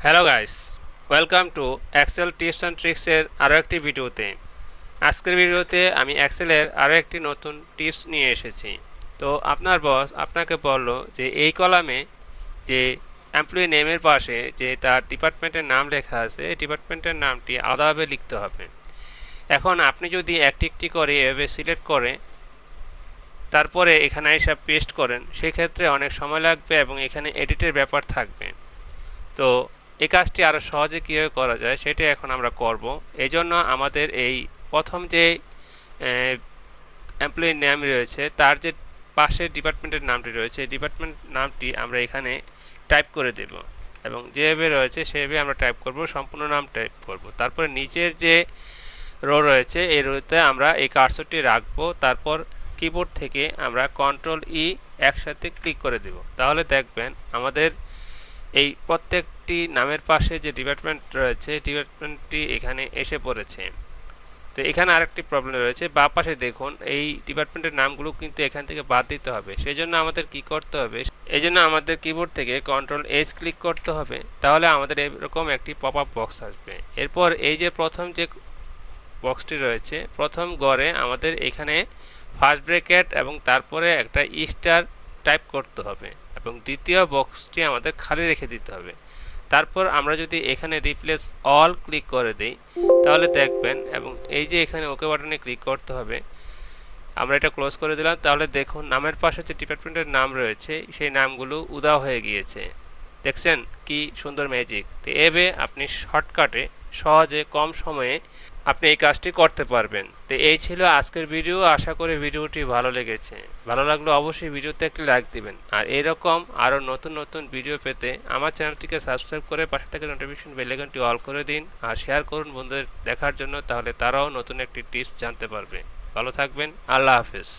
Hello guys, welcome to Excel tips and ট্রিক্সের আরও একটি ভিডিওতে। আজকের ভিডিওতে আমি এক্সেলের আরও একটি নতুন টিপস নিয়ে এসেছি। তো আপনার বস আপনাকে বলল যে এই কলামে যে এমপ্লয়ি নেমের পাশে যে তার ডিপার্টমেন্টের নাম লেখা আছে, এই ডিপার্টমেন্টের নামটি আলাদাভাবে লিখতে হবে। এখন আপনি যদি একটি একটি করে এভাবে সিলেক্ট করে তারপরে এখানে এসে পেস্ট করেন, সেক্ষেত্রে অনেক সময় লাগবে এবং এখানে এডিটের ব্যাপার থাকবে। তো এই কাজটি আরও সহজে কীভাবে করা যায় সেটা এখন আমরা করব। এই জন্য আমাদের এই প্রথম যে এমপ্লয়ি নেম রয়েছে তার যে পাশের ডিপার্টমেন্টের নামটি রয়েছে, এই ডিপার্টমেন্ট নামটি আমরা এখানে টাইপ করে দেব এবং যেভাবে রয়েছে সেভাবে আমরা টাইপ করব, সম্পূর্ণ নাম টাইপ করব। তারপরে নিচের যে রো রয়েছে এই রোতে আমরা এই কার্সরটি রাখবো। তারপর কিবোর্ড থেকে আমরা কন্ট্রোল-ই একসাথে ক্লিক করে দেব। তাহলে দেখবেন আমাদের এই প্রত্যেকটি নামের পাশে যে ডিপার্টমেন্ট রয়েছে ডিপার্টমেন্টটি এখানে এসে পড়েছে। তো এখানে আরেকটি প্রবলেম রয়েছে, বাঁ পাশে দেখুন এই ডিপার্টমেন্টের নামগুলো কিন্তু এখান থেকে বাদ দিতে হবে। সেই জন্য আমাদের কি করতে হবে, এই জন্য আমাদের কিবোর্ড থেকে কন্ট্রোল-এস ক্লিক করতে হবে। তাহলে আমাদের এরকম একটি পপ আপ বক্স আসবে। এরপর এই যে প্রথম যে বক্সটি রয়েছে, প্রথম ঘরে আমাদের এখানে ফার্স্ট ব্র্যাকেট এবং তারপরে একটা স্টার টাইপ করতে হবে এবং দ্বিতীয় বক্সটি আমাদের খালি রেখে দিতে হবে। তারপর আমরা যদি এখানে রিপ্লেস অল ক্লিক করে দিই তাহলে দেখবেন, এবং এই যে এখানে ওকে বাটনে ক্লিক করতে হবে, আমরা এটা ক্লোজ করে দিলাম। তাহলে দেখুন নামের পাশে যে ডিপার্টমেন্টের নাম রয়েছে সেই নামগুলো উধাও হয়ে গিয়েছে। দেখছেন কি সুন্দর ম্যাজিক। তো এভাবে আপনি শর্টকাটে সহজে কম সময়ে আপনি এই কাজটি করতে পারবেন। তো এই ছিল আজকের ভিডিও। আশা করি ভিডিওটি ভালো লেগেছে। ভালো লাগলে অবশ্যই ভিডিওতে একটি লাইক দিবেন। আর এরকম আরও নতুন নতুন ভিডিও পেতে আমার চ্যানেলটিকে সাবস্ক্রাইব করে পাশে থাকা নোটিফিকেশন বেল আইকনটি অল করে দিন আর শেয়ার করুন বন্ধুদের দেখার জন্য, তাহলে তারাও নতুন একটি টিপস জানতে পারবে। ভালো থাকবেন। আল্লাহ হাফেজ।